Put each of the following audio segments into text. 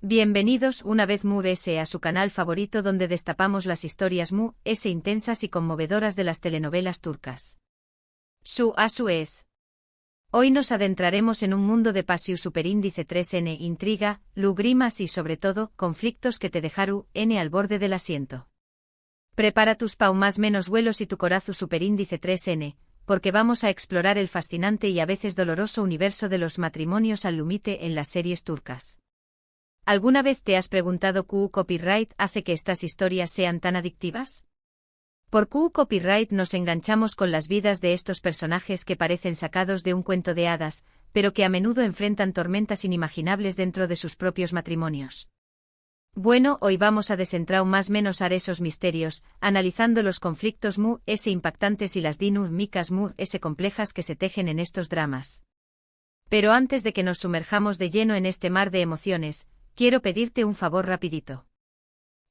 Bienvenidos una vez S a su canal favorito donde destapamos las historias S intensas y conmovedoras de las telenovelas turcas. Su es. Hoy nos adentraremos en un mundo de pasión superíndice 3N, intriga, lugrimas y sobre todo, conflictos que te dejaron al borde del asiento. Prepara tus más menos vuelos y tu corazón superíndice 3N, porque vamos a explorar el fascinante y a veces doloroso universo de los matrimonios al límite en las series turcas. ¿Alguna vez te has preguntado qué copyright hace que estas historias sean tan adictivas? Por qué copyright nos enganchamos con las vidas de estos personajes que parecen sacados de un cuento de hadas, pero que a menudo enfrentan tormentas inimaginables dentro de sus propios matrimonios. Bueno, hoy vamos a desentrar más menos a esos misterios, analizando los conflictos S impactantes y las dinámicas S complejas que se tejen en estos dramas. Pero antes de que nos sumerjamos de lleno en este mar de emociones, quiero pedirte un favor rapidito.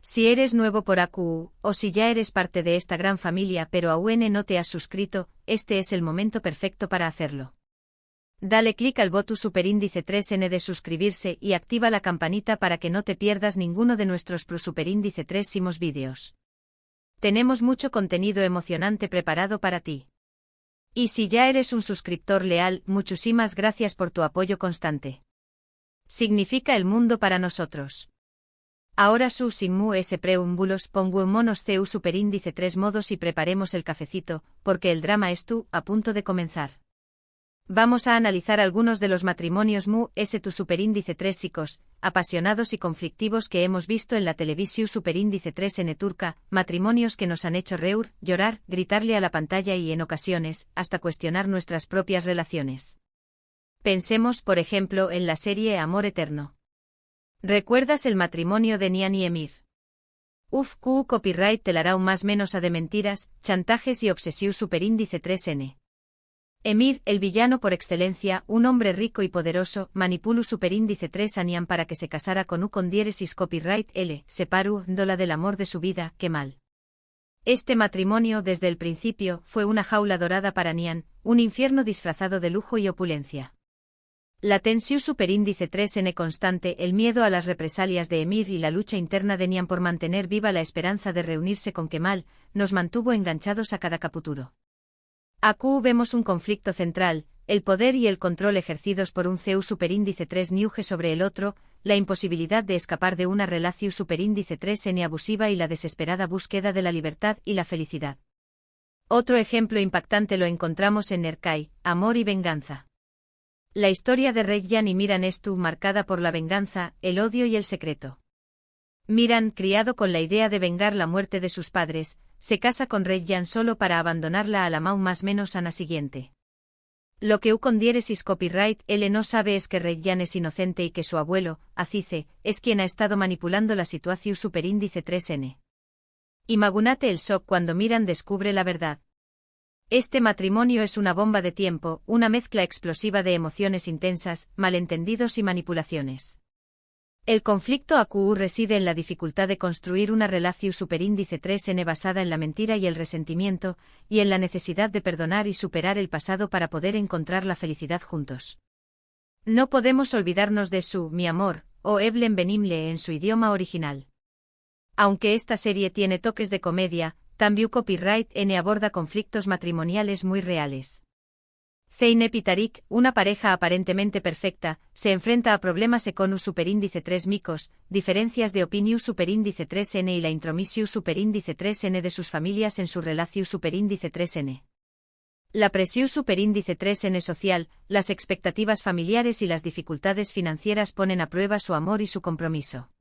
Si eres nuevo por AQ, o si ya eres parte de esta gran familia pero aún no te has suscrito, este es el momento perfecto para hacerlo. Dale clic al botón superíndice 3N de suscribirse y activa la campanita para que no te pierdas ninguno de nuestros superíndice 3 vídeos. Tenemos mucho contenido emocionante preparado para ti. Y si ya eres un suscriptor leal, muchísimas gracias por tu apoyo constante. Significa el mundo para nosotros. Ahora sin S preúmbulos pongámonos superíndice 3 modos y preparemos el cafecito, porque el drama a punto de comenzar. Vamos a analizar algunos de los matrimonios S superíndice 3 psicos, apasionados y conflictivos que hemos visto en la televisión superíndice 3N turca, matrimonios que nos han hecho reír, llorar, gritarle a la pantalla y en ocasiones, hasta cuestionar nuestras propias relaciones. Pensemos, por ejemplo, en la serie Amor Eterno. ¿Recuerdas el matrimonio de Nihan y Emir? Copyright te lará más menos a de mentiras, chantajes y obsesión superíndice 3N. Emir, el villano por excelencia, un hombre rico y poderoso, manipuló superíndice 3 a Nihan para que se casara con diéresis copyright L, separándola del amor de su vida, qué mal. Este matrimonio desde el principio fue una jaula dorada para Nihan, un infierno disfrazado de lujo y opulencia. La tensión superíndice 3N constante, el miedo a las represalias de Emir y la lucha interna de Nihan por mantener viva la esperanza de reunirse con Kemal, nos mantuvo enganchados a cada capítulo. Aquí vemos un conflicto central, el poder y el control ejercidos por un CEU superíndice 3 Niuge sobre el otro, la imposibilidad de escapar de una relación superíndice 3N abusiva y la desesperada búsqueda de la libertad y la felicidad. Otro ejemplo impactante lo encontramos en Erkay, Amor y Venganza. La historia de Reyyan y Miran marcada por la venganza, el odio y el secreto. Miran, criado con la idea de vengar la muerte de sus padres, se casa con Reyyan solo para abandonarla a la más menos ana siguiente. Lo que con diéresis copyright L no sabe es que Reyyan es inocente y que su abuelo, Azize, es quien ha estado manipulando la situación superíndice 3N. Imagínate el shock cuando Miran descubre la verdad. Este matrimonio es una bomba de tiempo, una mezcla explosiva de emociones intensas, malentendidos y manipulaciones. El conflicto AQ reside en la dificultad de construir una relación superíndice 3N basada en la mentira y el resentimiento, y en la necesidad de perdonar y superar el pasado para poder encontrar la felicidad juntos. No podemos olvidarnos de mi amor, o Eblen Benimle en su idioma original. Aunque esta serie tiene toques de comedia, también copyright N aborda conflictos matrimoniales muy reales. Zeynep y Tarik, una pareja aparentemente perfecta, se enfrenta a problemas con superíndice 3 micos, diferencias de opinión superíndice 3N y la intromisión superíndice 3N de sus familias en su relación superíndice 3N. La presión superíndice 3N social, las expectativas familiares y las dificultades financieras ponen a prueba su amor y su compromiso.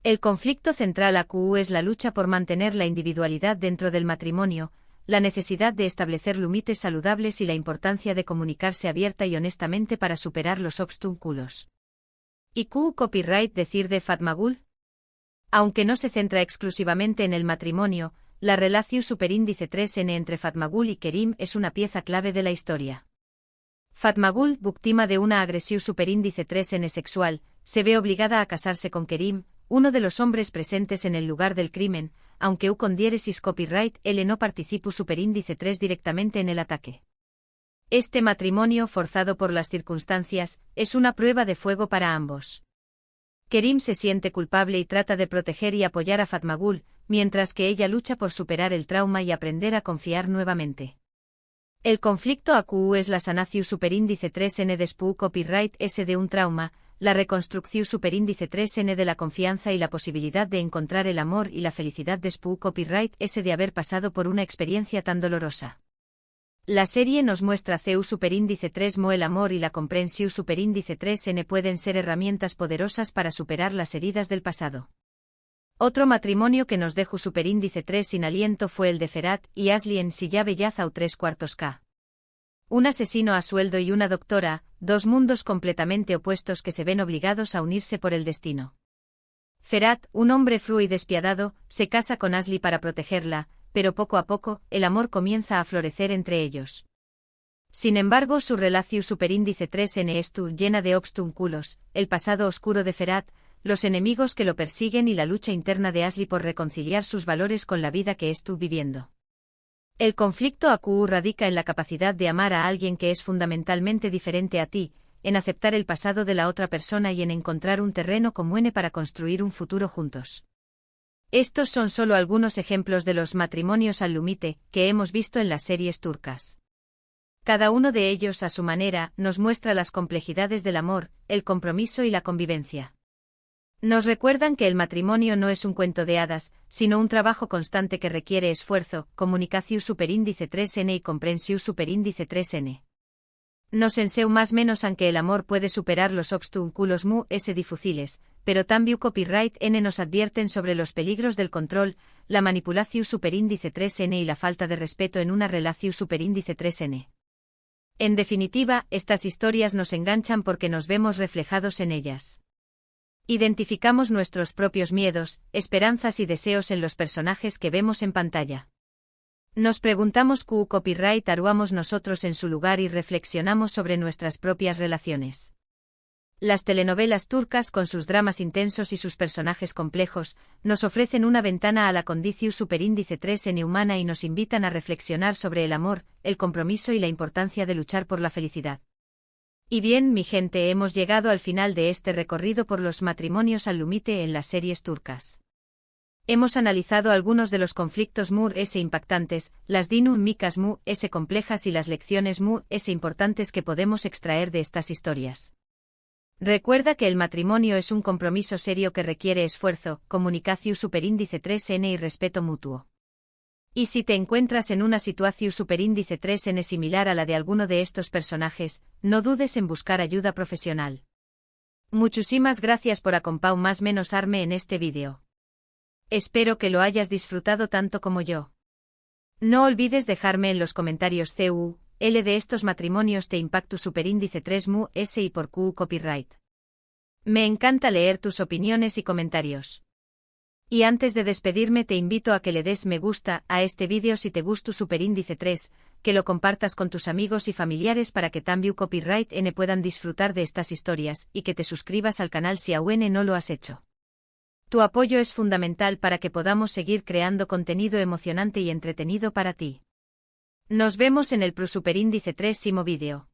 El conflicto central AQ es la lucha por mantener la individualidad dentro del matrimonio, la necesidad de establecer límites saludables y la importancia de comunicarse abierta y honestamente para superar los obstáculos. ¿Y qué copyright decir de Fatmagul? Aunque no se centra exclusivamente en el matrimonio, la relación superíndice 3N entre Fatmagul y Kerim es una pieza clave de la historia. Fatmagul, víctima de una agresión superíndice 3N sexual, se ve obligada a casarse con Kerim, uno de los hombres presentes en el lugar del crimen, aunque con diéresis copyright L no participó superíndice 3 directamente en el ataque. Este matrimonio forzado por las circunstancias es una prueba de fuego para ambos. Kerim se siente culpable y trata de proteger y apoyar a Fatmagul, mientras que ella lucha por superar el trauma y aprender a confiar nuevamente. El conflicto AQU es la sanación superíndice 3N de SPU copyright S de un trauma, la reconstrucción superíndice 3N de la confianza y la posibilidad de encontrar el amor y la felicidad de SPU copyright S de haber pasado por una experiencia tan dolorosa. La serie nos muestra CU superíndice 3 Mo el amor y la comprensión superíndice 3N pueden ser herramientas poderosas para superar las heridas del pasado. Otro matrimonio que nos dejó superíndice 3 sin aliento fue el de Ferhat y Asli en Silla Bellazau 3/4K. Un asesino a sueldo y una doctora, dos mundos completamente opuestos que se ven obligados a unirse por el destino. Ferhat, un hombre frío y despiadado, se casa con Asli para protegerla, pero poco a poco, el amor comienza a florecer entre ellos. Sin embargo, su relación superíndice 3N estu llena de obstáculos, el pasado oscuro de Ferhat, los enemigos que lo persiguen y la lucha interna de Asli por reconciliar sus valores con la vida que estuvo viviendo. El conflicto AQU radica en la capacidad de amar a alguien que es fundamentalmente diferente a ti, en aceptar el pasado de la otra persona y en encontrar un terreno común para construir un futuro juntos. Estos son solo algunos ejemplos de los matrimonios al límite que hemos visto en las series turcas. Cada uno de ellos, a su manera, nos muestra las complejidades del amor, el compromiso y la convivencia. Nos recuerdan que el matrimonio no es un cuento de hadas, sino un trabajo constante que requiere esfuerzo, comunicación superíndice 3N y comprensión superíndice 3N. Nos enseña más menos aunque el amor puede superar los obstáculos mu s difíciles, pero también copyright N nos advierten sobre los peligros del control, la manipulación superíndice 3N y la falta de respeto en una relación superíndice 3N. En definitiva, estas historias nos enganchan porque nos vemos reflejados en ellas. Identificamos nuestros propios miedos, esperanzas y deseos en los personajes que vemos en pantalla. Nos preguntamos ¿qué copyright haríamos nosotros en su lugar? Y reflexionamos sobre nuestras propias relaciones. Las telenovelas turcas, con sus dramas intensos y sus personajes complejos, nos ofrecen una ventana a la condición superíndice 3N humana y nos invitan a reflexionar sobre el amor, el compromiso y la importancia de luchar por la felicidad. Y bien, mi gente, hemos llegado al final de este recorrido por los matrimonios al límite en las series turcas. Hemos analizado algunos de los conflictos mu s impactantes, las dinámicas mu s complejas y las lecciones mu s importantes que podemos extraer de estas historias. Recuerda que el matrimonio es un compromiso serio que requiere esfuerzo, comunicación superíndice 3N y respeto mutuo. Y si te encuentras en una situación superíndice 3N similar a la de alguno de estos personajes, no dudes en buscar ayuda profesional. Muchísimas gracias por acompañarme más menos arme en este vídeo. Espero que lo hayas disfrutado tanto como yo. No olvides dejarme en los comentarios CU, L de estos matrimonios te impacto superíndice 3 mu S y por Q copyright. Me encanta leer tus opiniones y comentarios. Y antes de despedirme te invito a que le des me gusta a este vídeo si te gustó superíndice 3, que lo compartas con tus amigos y familiares para que también copyright N puedan disfrutar de estas historias y que te suscribas al canal si aún no lo has hecho. Tu apoyo es fundamental para que podamos seguir creando contenido emocionante y entretenido para ti. Nos vemos en el superíndice 3 vídeo.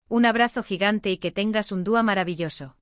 Un abrazo gigante y que tengas un día maravilloso.